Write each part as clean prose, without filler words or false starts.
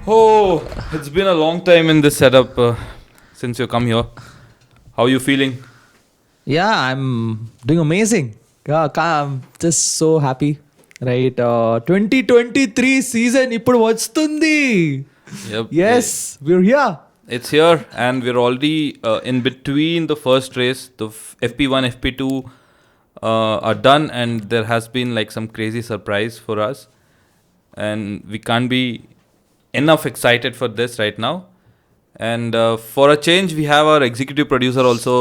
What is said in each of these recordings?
Oh, it's been a long time in this setup since you come here. How are you feeling? Yeah, I'm doing amazing. Yeah, I'm just so happy. Right, 2023 season ఇప్పుడు వస్తుంది. Yep, Yes, we're here. it's here, and we're already in between the first race. The FP1, FP2 are done, and there has been like some crazy surprise for us, and we can't be enough excited for this right now. And for a change, we have our executive producer also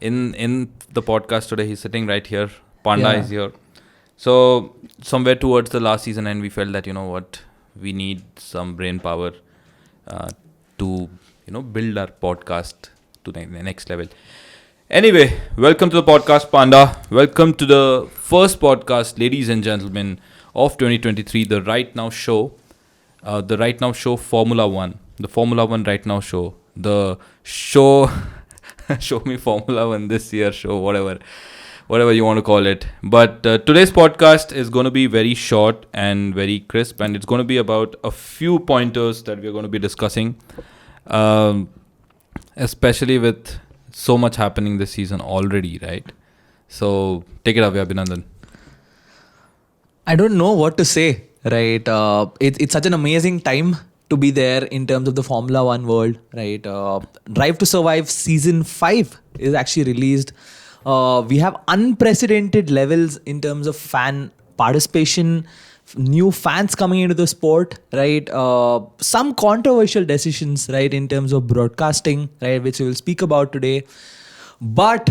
in the podcast today. He's sitting right here. Panda Yeah. is here. So somewhere towards the last season, and we felt that we need some brain power uh, to build our podcast to the next level. Anyway, welcome to the podcast, Panda. Welcome to the first podcast, ladies and gentlemen, of 2023, the Right Now Show. The Right Now Show Formula One. The Formula One Right Now Show. The show... show me Formula One this year show, whatever you want to call it. But today's podcast is going to be very short and very crisp, and it's going to be about a few pointers that we're going to be discussing, especially with so much happening this season already, right? So take it away, Abhinandan. I don't know what to say. Right, it's such an amazing time to be there in terms of the Formula One world. Right, Drive to Survive season 5 is actually released. We have unprecedented levels in terms of fan participation, new fans coming into the sport, right? Some controversial decisions, right, in terms of broadcasting, right, which we will speak about today. But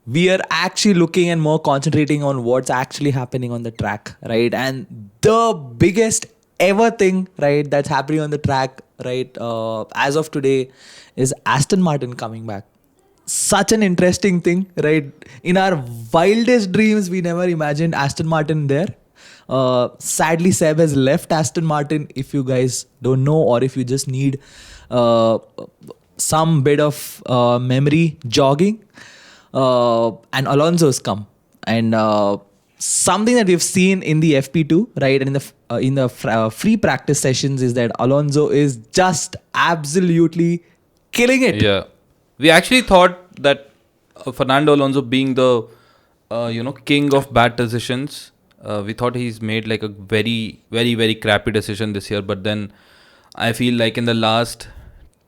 we are actually looking and more concentrating on what's actually happening on the track, right? And the biggest ever thing, right, that's happening on the track, right, as of today, is Aston Martin coming back. Such an interesting thing, right? In our wildest dreams, we never imagined Aston Martin there. Sadly, Seb has left Aston Martin. If you guys don't know, or if you just need some bit of memory jogging, and Alonso's come. And something that we've seen in the FP2, right, and in the free practice sessions is that Alonso is just absolutely killing it. Yeah, we actually thought that Fernando Alonso being the king of bad decisions, we thought he's made like a very very very crappy decision this year. But then I feel like in the last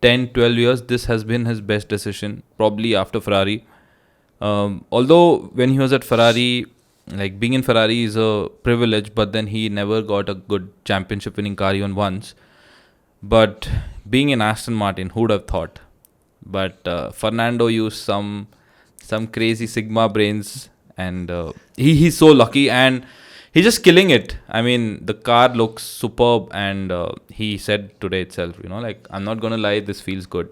10-12 years, this has been his best decision, probably after Ferrari. Although when he was at Ferrari, like being in Ferrari is a privilege, but then he never got a good championship winning car even once. But being in Aston Martin, who would have thought? But Fernando used some crazy Sigma brains, and he's so lucky, and he's just killing it. I mean, the car looks superb, and he said today itself, like, I'm not gonna lie, this feels good.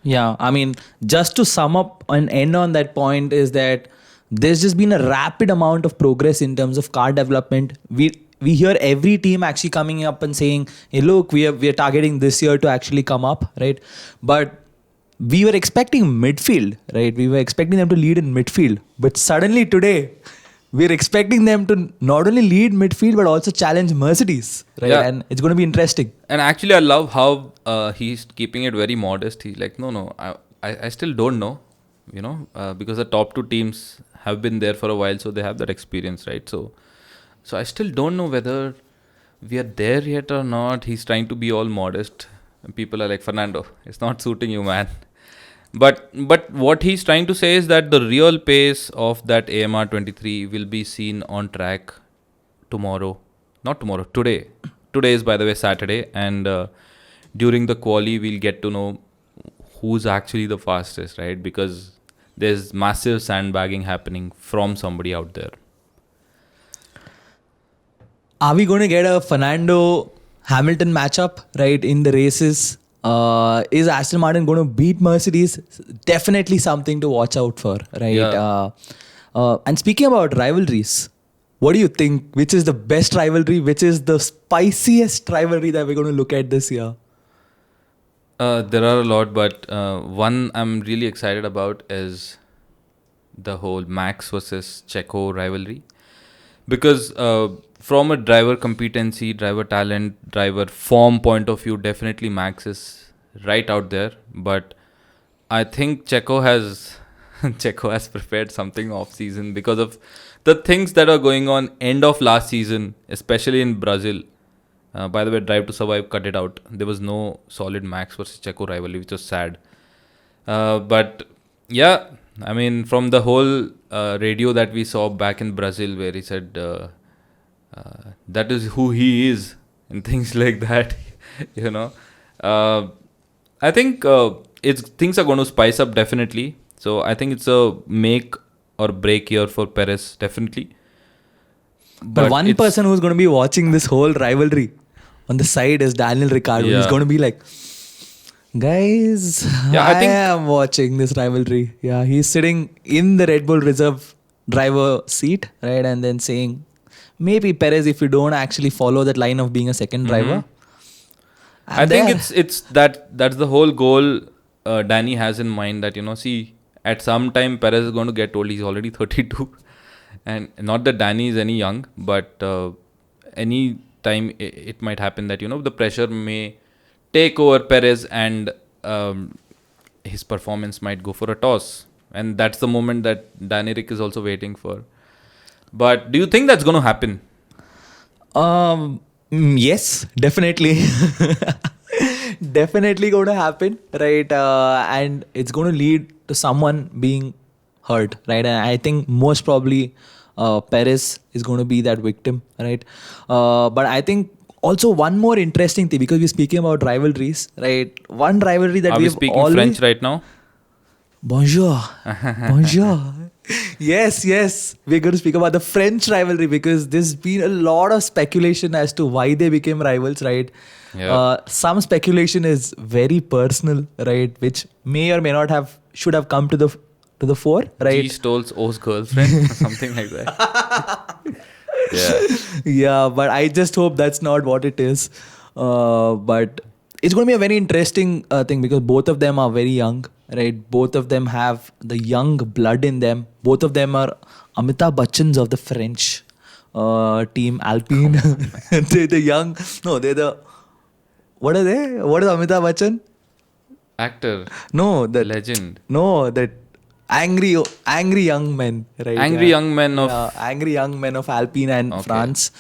Yeah, I mean, just to sum up and end on that point is that there's just been a rapid amount of progress in terms of car development. We hear every team actually coming up and saying, "Hey, look, we are targeting this year to actually come up, right?" But we were expecting midfield, right? We were expecting them to lead in midfield, but suddenly today, we're expecting them to not only lead midfield but also challenge Mercedes, right? Yeah. And it's going to be interesting. And actually, I love how he's keeping it very modest. He's like, no, I still don't know, because the top two teams have been there for a while, so they have that experience, right? So I still don't know whether we are there yet or not. He's trying to be all modest. And people are like, Fernando, it's not suiting you, man. But what he's trying to say is that the real pace of that AMR 23 will be seen on track tomorrow. Not tomorrow, today. Today is, by the way, Saturday. And during the quali, we'll get to know who's actually the fastest, right? Because there's massive sandbagging happening from somebody out there. Are we going to get a Fernando Hamilton matchup, right, in the races? Is Aston Martin going to beat Mercedes? Definitely something to watch out for, right? Yeah. And speaking about rivalries, what do you think? Which is the best rivalry? Which is the spiciest rivalry that we're going to look at this year? There are a lot, but one I'm really excited about is the whole Max versus Checo rivalry. Because from a driver competency, driver talent, driver form point of view, definitely Max is right out there. But I think Checo has Checo has prepared something off season because of the things that are going on end of last season, especially in Brazil. By the way, Drive to Survive cut it out. There was no solid Max versus Checo rivalry, which was sad. But yeah, I mean, from the whole radio that we saw back in Brazil, where he said that is who he is, and things like that, you know. Uh, I think it's things are going to spice up definitely. So I think it's a make or break year for Perez, definitely. But one it's- person who's going to be watching this whole rivalry on the side is Daniel Ricciardo. He's Yeah. going to be like, guys, Yeah, I think- am watching this rivalry. Yeah, he's sitting in the Red Bull reserve driver seat, right? And then saying, maybe Perez, if you don't actually follow that line of being a second driver. I I'm think there. it's that's the whole goal Danny has in mind, that see, at some time Perez is going to get old. He's already 32, and not that Danny is any young, but any time it might happen that the pressure may take over Perez, and his performance might go for a toss, and that's the moment that Danny Rick is also waiting for. But do you think that's going to happen? Yes, definitely. Definitely going to happen, right? And it's going to lead to someone being hurt, right? And I think most probably Perez is going to be that victim, right? But I think also one more interesting thing, because we're speaking about rivalries, right? One rivalry that Are we we've speaking always... French right now? Bonjour. Bonjour. Yes. We're going to speak about the French rivalry, because there's been a lot of speculation as to why they became rivals, right? Yeah. Some speculation is very personal, right? Which may or may not should have come to the fore, right? G Stolz O's girlfriend, something like that. Yeah. Yeah, but I just hope that's not what it is. But it's going to be a very interesting thing, because both of them are very young, right? Both of them have the young blood in them. Both of them are Amitabh Bachchans of the French team Alpine. They're the young. No, they're the. What are they? What is Amitabh Bachchan? Actor, No, that. legend. No, that angry young men, right? Angry young men of- angry young men of Alpine and Okay. France.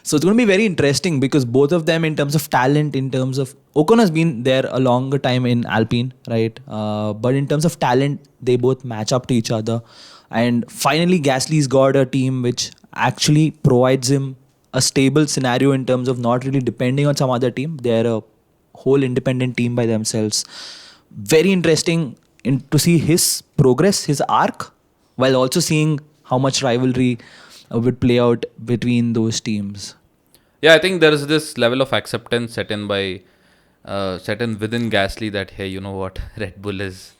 So it's going to be very interesting, because both of them, in terms of talent, in terms of Ocon has been there a longer time in Alpine, right? But in terms of talent, they both match up to each other. And finally, Gasly's got a team which actually provides him a stable scenario in terms of not really depending on some other team. They're a whole independent team by themselves. Very interesting to see his progress, his arc, while also seeing how much rivalry would play out between those teams. Yeah, I think there is this level of acceptance set in within Gasly that, hey, you know what, Red Bull is,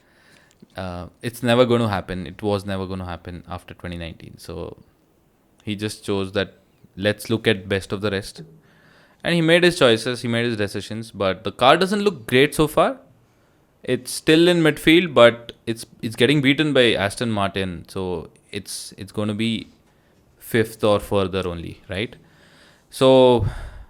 it's never going to happen. It was never going to happen after 2019. So he just chose that, let's look at best of the rest. And he made his choices, he made his decisions, but the car doesn't look great so far. It's still in midfield, but it's getting beaten by Aston Martin. So it's going to be fifth or further only, right? So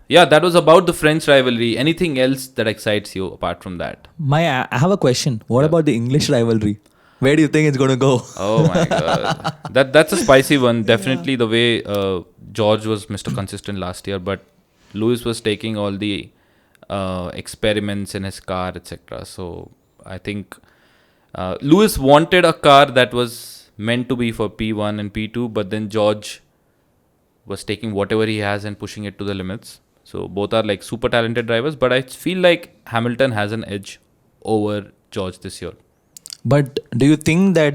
yeah, that was about the French rivalry. Anything else that excites you apart from that? I have a question. What about the English rivalry? Where do you think it's going to go? Oh my god, that's a spicy one. Definitely the way George was Mr. Consistent last year, but Lewis was taking all the experiments in his car, etc. So I think Lewis wanted a car that was meant to be for P1 and P2, but then George was taking whatever he has and pushing it to the limits. So both are like super talented drivers, but I feel like Hamilton has an edge over George this year. But do you think that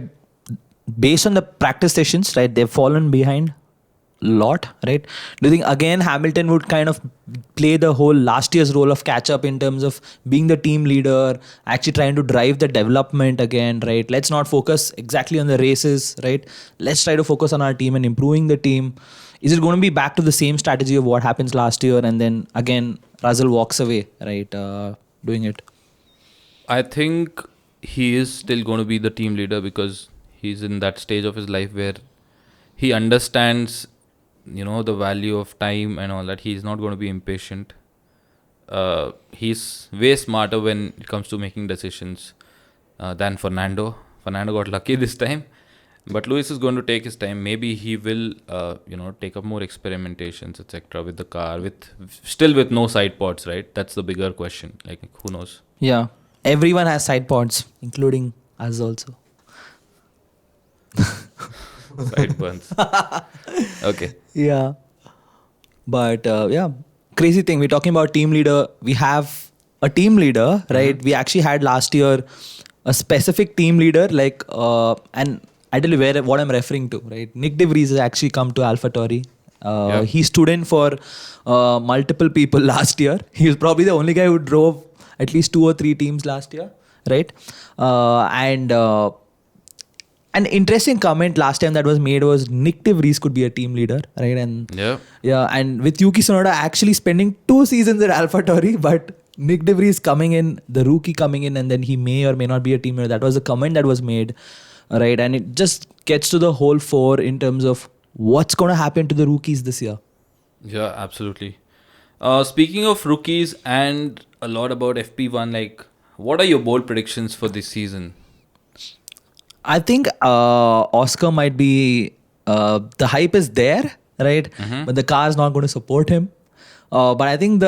based on the practice sessions, right, they've fallen behind a lot, right? Do you think again Hamilton would kind of play the whole last year's role of catch up in terms of being the team leader, actually trying to drive the development again, right? Let's not focus exactly on the races, right? Let's try to focus on our team and improving the team. Is it going to be back to the same strategy of what happens last year, and then again Russell walks away, right, doing it? I think he is still going to be the team leader because he's in that stage of his life where he understands the value of time and all that. He's not going to be impatient. He's way smarter when it comes to making decisions than Fernando. Fernando got lucky this time, but Lewis is going to take his time. Maybe he will, take up more experimentations, etc. with the car, with no side pods, right? That's the bigger question. Like, who knows? Yeah. Everyone has side pods, including us also. Side burns. Okay. Yeah. But crazy thing. We're talking about team leader. We have a team leader, right? We actually had last year a specific team leader, and I tell you what I'm referring to, right? Nick De Vries has actually come to AlphaTauri. He stood in for multiple people last year. He was probably the only guy who drove at least 2 or 3 teams last year, right? An interesting comment last time that was made was Nick De Vries could be a team leader, right? And and with Yuki Tsunoda actually spending 2 seasons at AlphaTauri, but Nick De Vries coming in, the rookie coming in, and then he may or may not be a team leader. That was a comment that was made, right? And it just gets to the whole fore in terms of what's going to happen to the rookies this year. Yeah, absolutely. Speaking of rookies and a lot about FP1, like, what are your bold predictions for this season? I think Oscar might be, the hype is there, right? But the car is not going to support him. But I think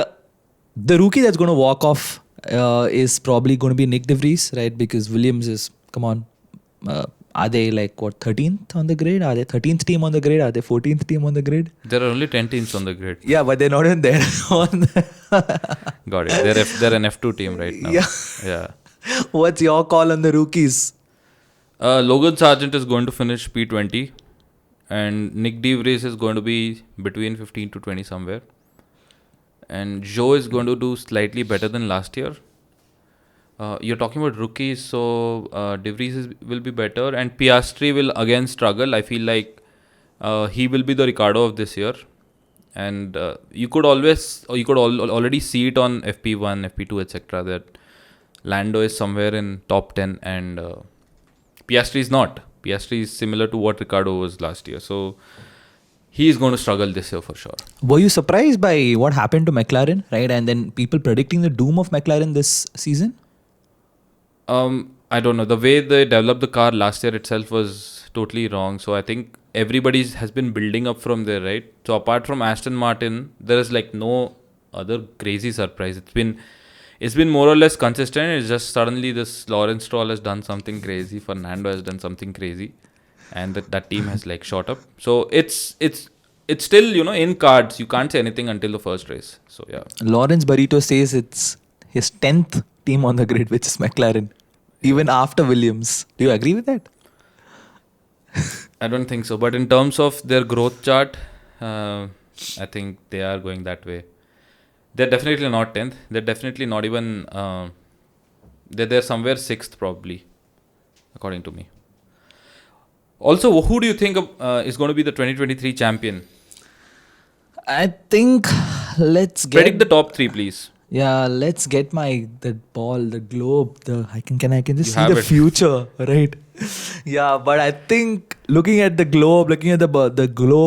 the rookie that's going to walk off is probably going to be Nick De Vries, right? Because Williams is, come on, are they 13th on the grid? Are they 13th team on the grid? Are they 14th team on the grid? There are only 10 teams on the grid. Yeah, but they're not even there. Got it. They're an F2 team right now. Yeah. What's your call on the rookies? Logan Sargent is going to finish P20, and Nick De Vries is going to be between 15 to 20 somewhere. And Joe is going to do slightly better than last year. You're talking about rookies, so De Vries will be better, and Piastri will again struggle. I feel like he will be the Ricardo of this year, and you could already see it on FP1, FP2, etc. that Lando is somewhere in top 10, and Piastri is not. Piastri is similar to what Ricardo was last year, so he is going to struggle this year for sure. Were you surprised by what happened to McLaren, right? And then people predicting the doom of McLaren this season? I don't know. The way they developed the car last year itself was totally wrong. So I think everybody has been building up from there, right? So apart from Aston Martin, there is no other crazy surprise. It's been more or less consistent. It's just suddenly this Lawrence Stroll has done something crazy. Fernando has done something crazy, and that team has shot up. So it's still in cards. You can't say anything until the first race. So yeah. Lawrence Barrito says it's his 10th team on the grid, which is McLaren, even after Williams. Do you agree with that? I don't think so. But in terms of their growth chart, I think they are going that way. They're definitely not 10th. They're definitely not even... they're somewhere 6th probably, according to me. Also, who do you think is going to be the 2023 champion? I think predict the top 3, please. Yeah, let's get the ball, the globe. I can just see the future, right? Yeah, but I think looking at the globe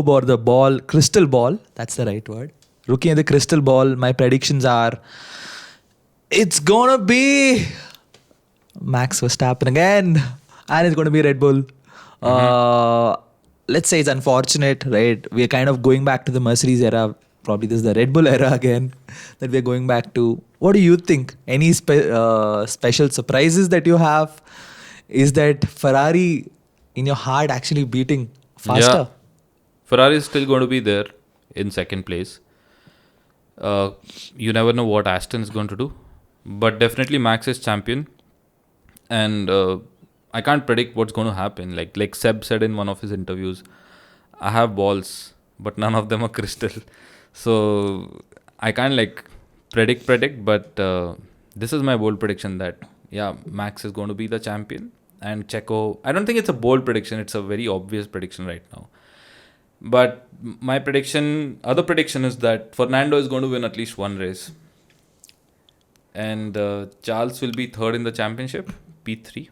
or the ball, crystal ball. That's the right word. Looking at the crystal ball, my predictions are it's gonna be Max Verstappen again, and it's gonna be Red Bull. Let's say it's unfortunate, right? We're kind of going back to the Mercedes era. Probably this is the Red Bull era again that we're going back to. What do you think? Any special surprises that you have? Is that Ferrari in your heart actually beating faster? Yeah. Ferrari is still going to be there in second place. You never know what Aston is going to do. But definitely Max is champion. And I can't predict what's going to happen. Like Seb said in one of his interviews, I have balls, but none of them are crystal. So I can't predict, but this is my bold prediction that Max is going to be the champion, and Checo. I don't think it's a bold prediction; it's a very obvious prediction right now. But my other prediction is that Fernando is going to win at least one race, and Charles will be third in the championship, P3.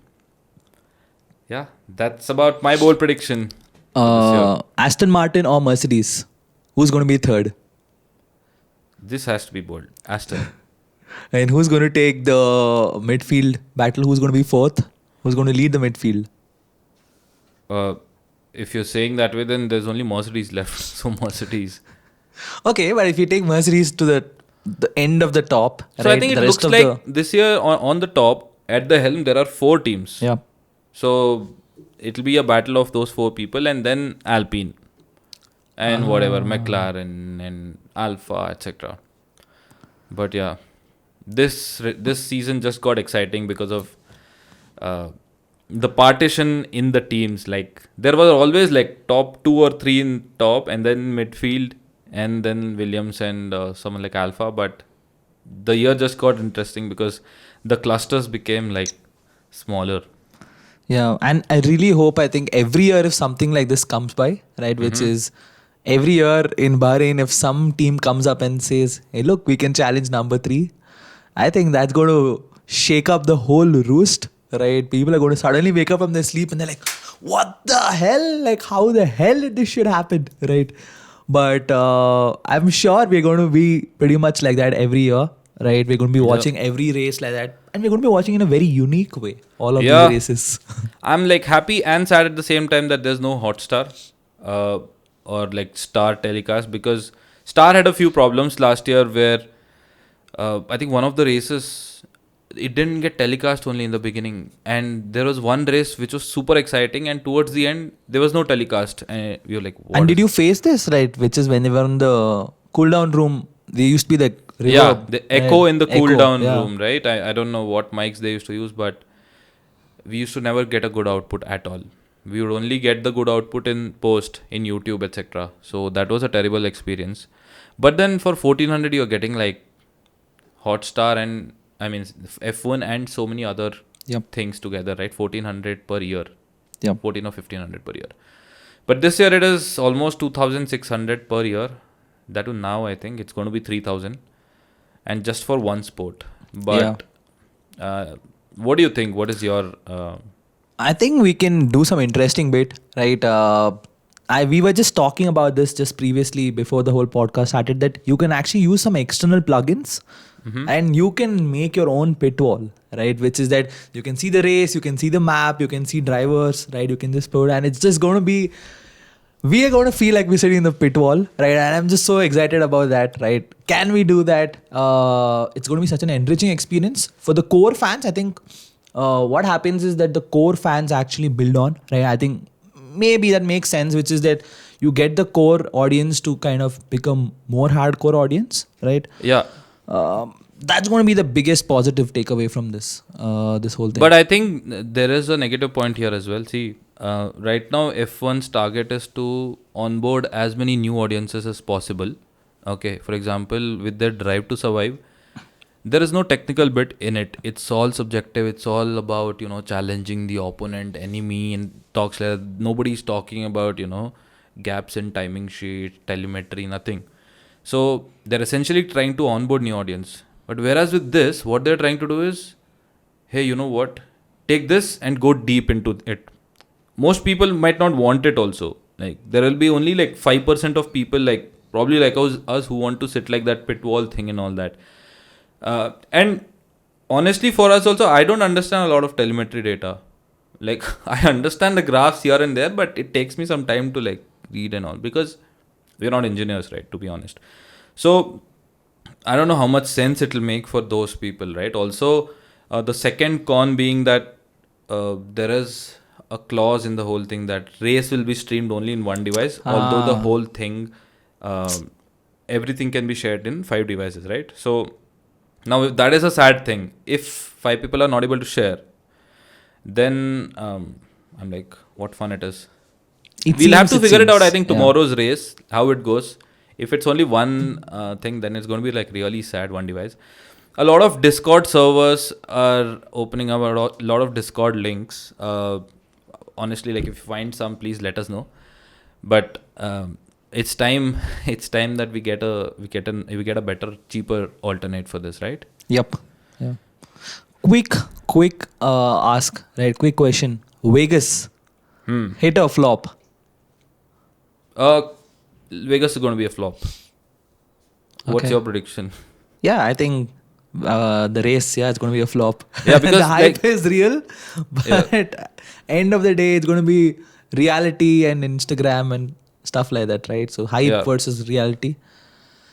Yeah, that's about my bold prediction. Aston Martin or Mercedes? Who's going to be third? This has to be bold. Aston. And who's going to take the midfield battle? Who's going to be fourth? Who's going to lead the midfield? If you're saying that way, then there's only Mercedes left. So Mercedes. Okay, but if you take Mercedes to the end of the top, So right, I think it the rest looks of like this year on the top, at the helm, there are 4 teams. yeah. So it'll be a battle of those 4 people, and then Alpine and whatever, McLaren and Alpha, etc. But yeah, this season just got exciting because of the partition in the teams. Like there was always like top 2 or 3 in top, and then midfield, and then Williams and someone like Alpha. But the year just got interesting because the clusters became like smaller. Yeah, and I really hope, I think every year if something like this comes by, right, which is every year in Bahrain, if some team comes up and says, hey, look, we can challenge number 3, I think that's going to shake up the whole roost, right? People are going to suddenly wake up from their sleep and they're like, what the hell? Like, how the hell did this shit happen, right? But I'm sure we're going to be pretty much like that every year, right? We're going to be watching every race like that. And we're going to be watching in a very unique way all of these races. I'm like happy and sad at the same time that there's no Hotstar or like Star telecast, because Star had a few problems last year where I think one of the races, it didn't get telecast only in the beginning, and there was one race which was super exciting, and towards the end there was no telecast, and we were like, what? And did you face this, right? Which is when they were in the cool down room, there used to be the reverb, the echo in the cool down yeah. room, right? I don't know what mics they used to use, but we used to never get a good output at all. We would only get the good output in post, in YouTube, etc. So that was a terrible experience. But then for 1400 you're getting like Hotstar and I mean F1 and so many other things together, right? 1400 per year. 14 or 1500 per year. But this year it is almost 2600 per year. That too now I think it's going to be 3000, and just for one sport. But what do you think? What is your I think we can do some interesting bit, right? We were just talking about this just previously before the whole podcast started, that you can actually use some external plugins and you can make your own pit wall, right? Which is that you can see the race, you can see the map, you can see drivers, right? You can just put, and it's just going to be, we are going to feel like we're sitting in the pit wall, right? And I'm just so excited about that, right? Can we do that? It's going to be such an enriching experience. For the core fans, I think what happens is that the core fans actually build on, right? I think maybe that makes sense, which is that you get the core audience to kind of become more hardcore audience, right? Yeah. That's going to be the biggest positive takeaway from this whole thing. But I think there is a negative point here as well. See, right now F1's target is to onboard as many new audiences as possible. Okay, for example, with their Drive to Survive, there is no technical bit in it. It's all subjective. It's all about, challenging the opponent, enemy, and talks like that. Nobody's talking about, gaps in timing sheet, telemetry, nothing. So they're essentially trying to onboard new audience. But whereas with this, what they're trying to do is, hey, you know what? Take this and go deep into it. Most people might not want it also. Like there will be only like 5% of people, like probably like us who want to sit like that pit wall thing and all that. And honestly, for us also, I don't understand a lot of telemetry data. Like I understand the graphs here and there, but it takes me some time to like read and all, because we're not engineers, right? To be honest. So I don't know how much sense it will make for those people, right? Also, the second con being that there is a clause in the whole thing that race will be streamed only in one device, although the whole thing, everything can be shared in 5 devices, right? So now that is a sad thing. If 5 people are not able to share, then I'm like, what fun it is. We'll have to figure it out, I think, tomorrow's race, how it goes. If it's only one thing, then it's going to be like really sad, one device. A lot of Discord servers are opening up, a lot of Discord links. Honestly, like if you find some, please let us know. But it's time that we get a better, cheaper alternate for this, right? Yep. Yeah. Quick ask, right? Quick question. Vegas, hit or flop? Vegas is going to be a flop. What's Okay. your prediction? Yeah, I think the race, it's going to be a flop. Yeah, because, the hype like- is real, but end of the day, it's going to be reality and Instagram and stuff like that, right? So hype Yeah. versus reality.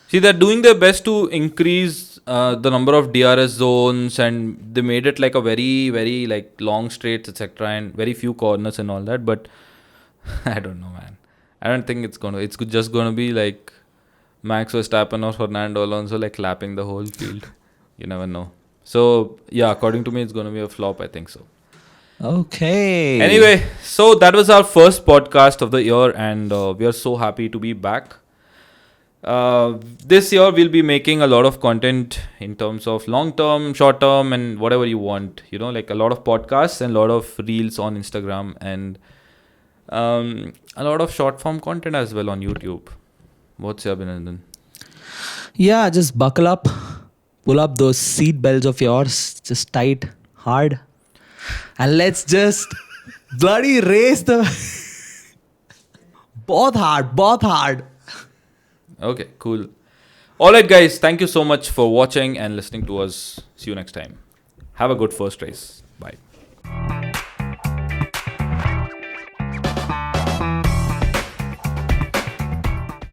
See, they're doing their best to increase the number of DRS zones, and they made it like a very, very like long straights, etc., and very few corners and all that. But I don't know, man. I don't think it's gonna. It's just gonna be like Max Verstappen or Fernando Alonso like clapping the whole field. You never know. So yeah, according to me, it's gonna be a flop. I think so. Okay. Anyway, so that was our first podcast of the year, and we are so happy to be back. This year we'll be making a lot of content in terms of long term, short term, and whatever you want. You know, like a lot of podcasts and a lot of reels on Instagram, and a lot of short form content as well on YouTube. What's your Abhinandan? Yeah, just buckle up, pull up those seat belts of yours, just tight, hard, and let's just bloody race the. Both hard. Okay, cool. Alright, guys, thank you so much for watching and listening to us. See you next time. Have a good first race. Bye.